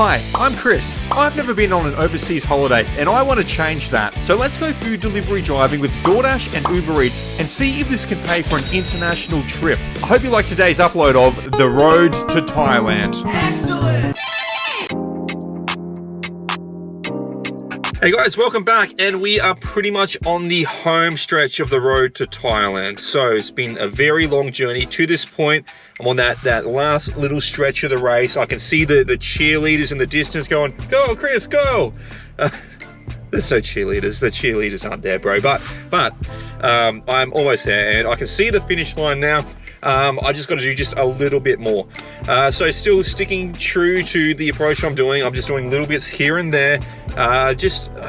Hi, I'm Chris. I've never been on an overseas holiday and I want to change that. So let's go food delivery driving with Doordash and Uber Eats and see if this can pay for an international trip. I hope you like today's upload of The Road to Thailand. Excellent! Hey guys, welcome back, and we are pretty much on the home stretch of the road to Thailand. So it's been a very long journey to this point. I'm on that last little stretch of the race. I can see the cheerleaders in the distance going, "Go, Chris, go!" There's no cheerleaders. The cheerleaders aren't there, bro. But I'm almost there, and I can see the finish line now. I just got to do just a little bit more. So still sticking true to the approach I'm doing. I'm just doing little bits here and there.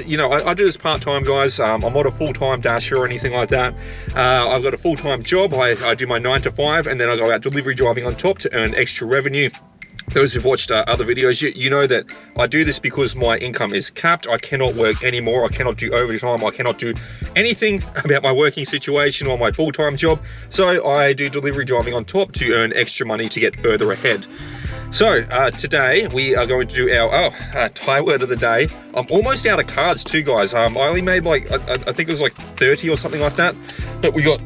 You know, I do this part-time, guys. I'm not a full-time dasher or anything like that. I've got a full-time job. I do my 9 to 5, and then I go out delivery driving on top to earn extra revenue. Those who've watched other videos, you know that I do this because my income is capped. I cannot work anymore. I cannot do overtime. I cannot do anything about my working situation or my full-time job. So I do delivery driving on top to earn extra money to get further ahead. So today we are going to do our Thai word of the day. I'm almost out of cards too, guys. I only made like, I think it was like 30 or something like that. But we got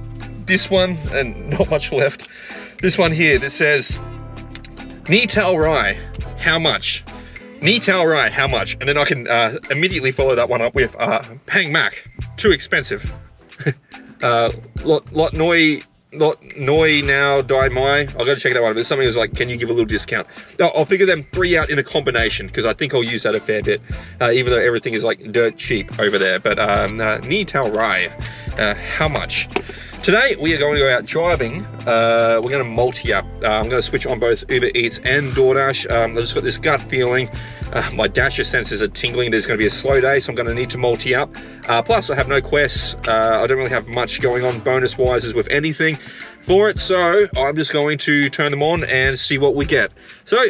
this one and not much left. This one here that says, Ni Tao Rai, how much? Ni Tao Rai, how much? And then I can immediately follow that one up with Pang Mac, too expensive. Lot Noi now Dai Mai. I've got to check that one. But something was like, can you give a little discount? I'll figure them three out in a combination because I think I'll use that a fair bit, even though everything is like dirt cheap over there. But Ni Tao Rai, how much? Today we are going to go out driving. We're going to multi-up. I'm going to switch on both Uber Eats and Doordash. I've just got this gut feeling. My dasher senses are tingling. There's going to be a slow day, so I'm going to need to multi-up. Plus, I have no quests. I don't really have much going on bonus-wise as with anything for it, so I'm just going to turn them on and see what we get. So,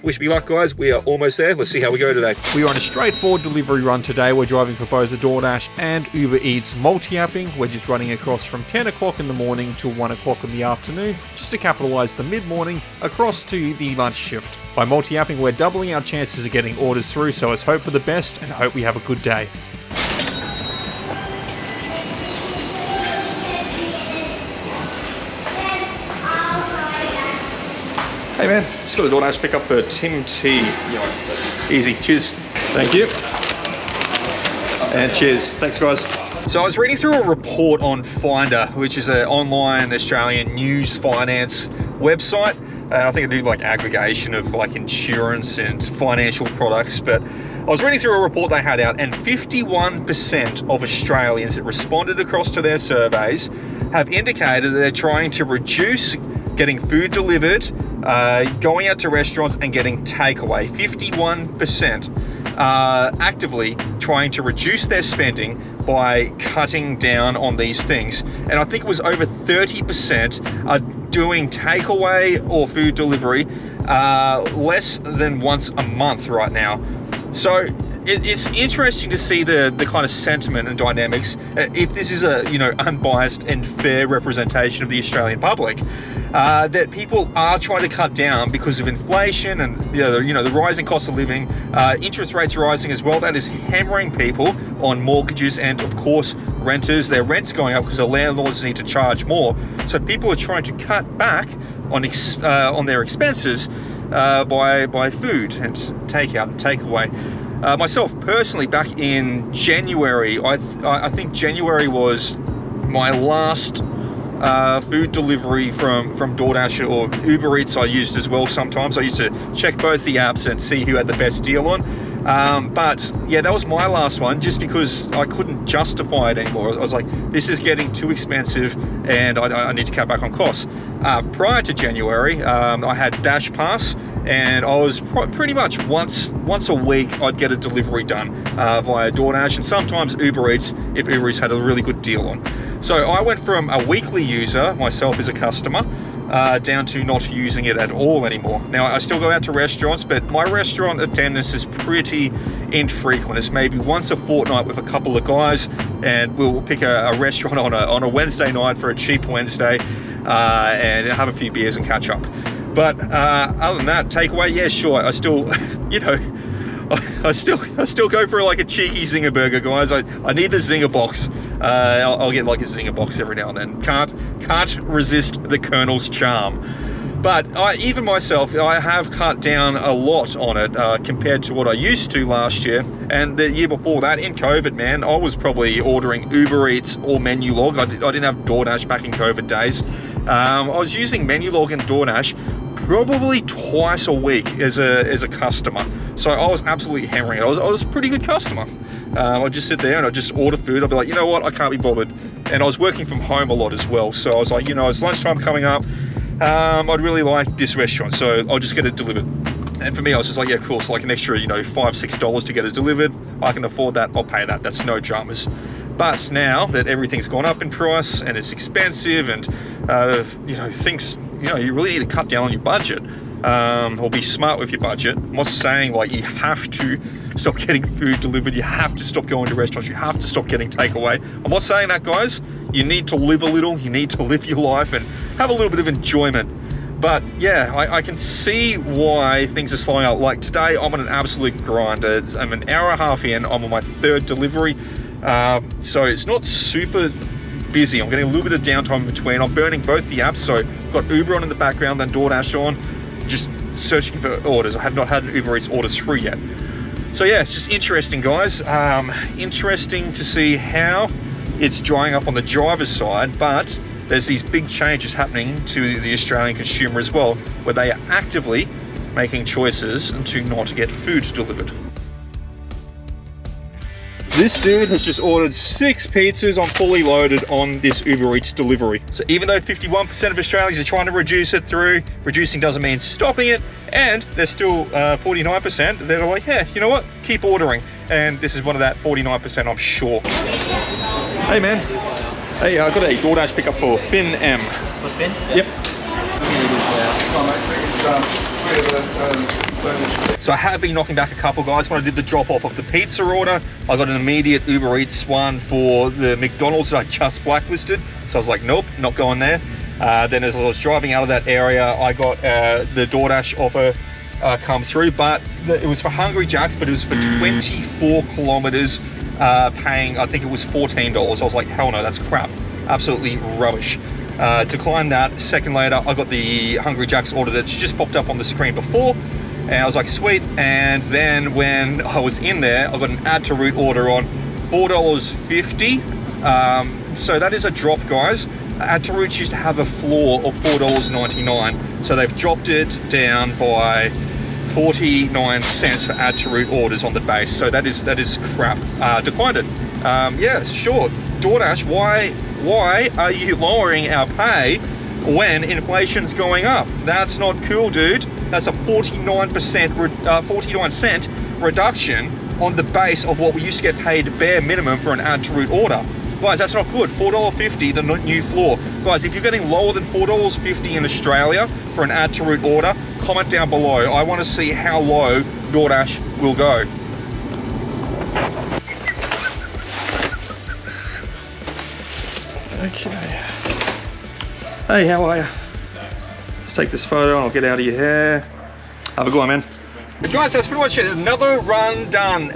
wish me luck, guys. We are almost there. Let's see how we go today. We are on a straightforward delivery run today. We're driving for both the Doordash and Uber Eats multi-apping. We're just running across from 10 o'clock in the morning to 1 o'clock in the afternoon, just to capitalize the mid-morning across to the lunch shift. By multi-apping, we're doubling our chances of getting orders through, so let's hope for the best and hope we have a good day. Hey man, just got a Doordash pick up for Tim T. Easy, cheers. Thank you. And cheers. Thanks, guys. So I was reading through a report on Finder, which is an online Australian news finance website. And I think I do like aggregation of like insurance and financial products. But I was reading through a report they had out, and 51% of Australians that responded across to their surveys have indicated that they're trying to reduce getting food delivered, going out to restaurants and getting takeaway. 51% are actively trying to reduce their spending by cutting down on these things. And I think it was over 30% are doing takeaway or food delivery less than once a month right now. So it's interesting to see the kind of sentiment and dynamics, if this is a unbiased and fair representation of the Australian public, that people are trying to cut down because of inflation and the rising cost of living, interest rates rising as well. That is hammering people on mortgages and of course renters. Their rent's going up because the landlords need to charge more. So people are trying to cut back on their expenses by food and takeout and takeaway. Myself personally, back in January, I think January was my last food delivery from Doordash or Uber Eats. I used as well sometimes. I used to check both the apps and see who had the best deal on. But yeah, that was my last one, just because I couldn't justify it anymore. I was like, this is getting too expensive and I need to cut back on costs. Prior to January, I had Dash Pass, and I was pretty much once a week I'd get a delivery done via Doordash, and sometimes Uber Eats if Uber Eats had a really good deal on. So I went from a weekly user, myself as a customer, down to not using it at all anymore. Now, I still go out to restaurants, but my restaurant attendance is pretty infrequent. It's maybe once a fortnight with a couple of guys, and we'll pick a restaurant on a Wednesday night for a cheap Wednesday, and have a few beers and catch up. But other than that, takeaway, yeah, sure. I still, you know, I still go for like a cheeky zinger burger, guys. I need the zinger box. I'll get like a zinger box every now and then. Can't resist the Colonel's charm. But even myself, I have cut down a lot on it compared to what I used to last year. And the year before that, in COVID, man, I was probably ordering Uber Eats or Menulog. I didn't have DoorDash back in COVID days. I was using Menulog and DoorDash probably twice a week as a customer. So I was absolutely hammering it. I was a pretty good customer. I'd just sit there and I'd just order food. I'd be like, you know what, I can't be bothered. And I was working from home a lot as well. So I was like, you know, it's lunchtime coming up. I'd really like this restaurant, so I'll just get it delivered. And for me, I was just like, yeah, cool. So like an extra, you know, $5, $6 to get it delivered. I can afford that. I'll pay that. That's no dramas. But now that everything's gone up in price and it's expensive, and you know, things, you know, you really need to cut down on your budget, or be smart with your budget. I'm not saying like you have to stop getting food delivered. You have to stop going to restaurants. You have to stop getting takeaway. I'm not saying that, guys. You need to live a little. You need to live your life and have a little bit of enjoyment. But yeah, I can see why things are slowing up. Like today, I'm on an absolute grind. I'm an hour and a half in. I'm on my third delivery. So it's not super busy. I'm getting a little bit of downtime in between. I'm burning both the apps. So I've got Uber on in the background, then DoorDash on, just searching for orders. I have not had an Uber Eats order through yet. So yeah, it's just interesting, guys. Interesting to see how it's drying up on the driver's side, but there's these big changes happening to the Australian consumer as well, where they are actively making choices to not get food delivered. This dude has just ordered 6 pizzas on fully loaded on this Uber Eats delivery. So even though 51% of Australians are trying to reduce it through, reducing doesn't mean stopping it, and there's still 49% that are like, yeah, you know what, keep ordering. And this is one of that 49%, I'm sure. Hey man, hey, I got a DoorDash pickup for Finn M. For Finn? Yep. So I have been knocking back a couple, guys. When I did the drop off of the pizza order, I got an immediate Uber Eats one for the McDonald's that I just blacklisted. So I was like, nope, not going there. Then as I was driving out of that area, I got the DoorDash offer come through, but it was for Hungry Jack's, but it was for 24 kilometers, paying, I think it was $14. I was like, hell no, that's crap. Absolutely rubbish. Declined that. Second later, I got the Hungry Jack's order that's just popped up on the screen before, and I was like, sweet. And then when I was in there, I got an add to route order on $4.50. So that is a drop, guys. Add to route used to have a floor of $4.99, so they've dropped it down by 49 cents for add to route orders on the base. So that is crap. Declined it. Yeah, sure. DoorDash, why are you lowering our pay when inflation's going up? That's not cool, dude. That's a 49 cent reduction on the base of what we used to get paid bare minimum for an add to route order. Guys, that's not good. $4.50, the new floor. Guys, if you're getting lower than $4.50 in Australia for an add to route order, comment down below. I want to see how low DoorDash will go. Okay. Hey, how are you? Let's take this photo and I'll get out of your hair. Have a good one, man. But guys, that's pretty much it. Another run done.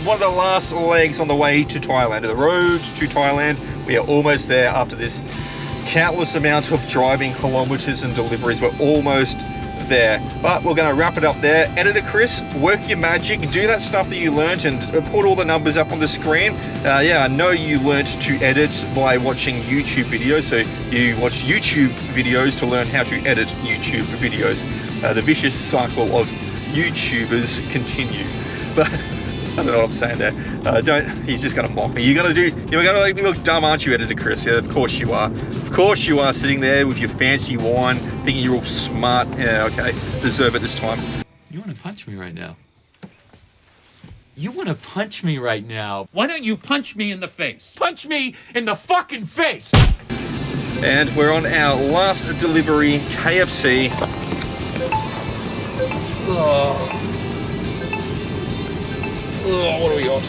One of the last legs on the way to Thailand. The road to Thailand. We are almost there after this countless amounts of driving kilometers and deliveries. We're almost there. But we're going to wrap it up there. Editor Chris, work your magic. Do that stuff that you learned and put all the numbers up on the screen. Yeah, I know you learned to edit by watching YouTube videos. So you watch YouTube videos to learn how to edit YouTube videos. The vicious cycle of YouTubers continue. But I don't know what I'm saying there. He's just gonna mock me. You're gonna make me look dumb, aren't you, Editor Chris? Yeah, of course you are. Of course you are, sitting there with your fancy wine, thinking you're all smart. Yeah, okay. Deserve it this time. You wanna punch me right now? You wanna punch me right now? Why don't you punch me in the face? Punch me in the fucking face! And we're on our last delivery, KFC. Oh, what are we on?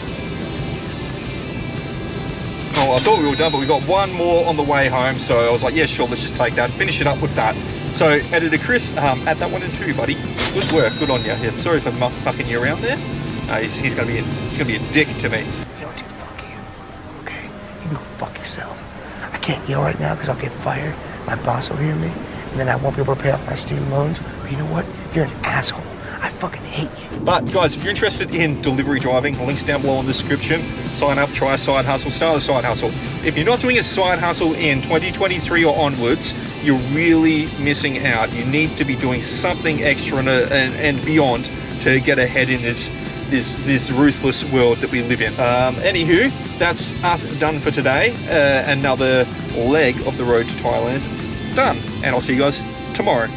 Oh, I thought we were done, but we got one more on the way home, so I was like, yeah, sure, let's just take that, finish it up with that. So editor Chris, add that one in too, buddy. Good work, good on you. Yeah, sorry for mucking you around there. He's gonna be a dick to me. You know, dude, fuck you. Okay, you can go fuck yourself. I can't yell right now because I'll get fired. My boss will hear me, and then I won't be able to pay off my student loans. But you know what? You're an asshole. I fucking hate you. But guys, if you're interested in delivery driving, the link's down below in the description. Sign up, try a side hustle, start a side hustle. If you're not doing a side hustle in 2023 or onwards, you're really missing out. You need to be doing something extra and beyond to get ahead in this ruthless world that we live in. Anywho, that's us done for today. Another leg of the road to Thailand done, and I'll see you guys tomorrow.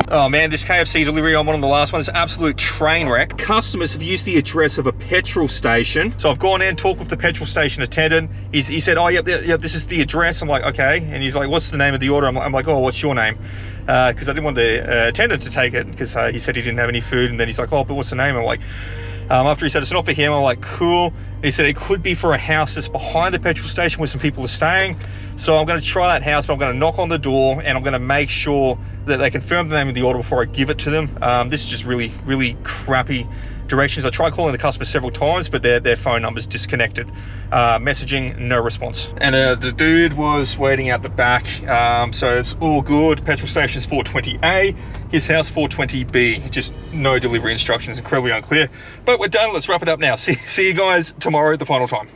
Oh man, this KFC delivery on one of the last ones, absolute train wreck. Customers have used the address of a petrol station. So I've gone in, talked with the petrol station attendant. He said, oh, yep, this is the address. I'm like, okay. And he's like, what's the name of the order? I'm like, oh, what's your name? Because I didn't want the attendant to take it because he said he didn't have any food. And then he's like, oh, but what's the name? I'm like, after he said it's not for him, I'm like, cool. And he said it could be for a house that's behind the petrol station where some people are staying. So I'm going to try that house, but I'm going to knock on the door and I'm going to make sure that they confirm the name of the order before I give it to them. This is just really, really crappy directions. I tried calling the customer several times, but their phone number's disconnected. Messaging, no response. And the dude was waiting out the back, so it's all good. Petrol station's 420A, his house 420B. Just no delivery instructions, incredibly unclear. But we're done, let's wrap it up now. See you guys tomorrow at the final time.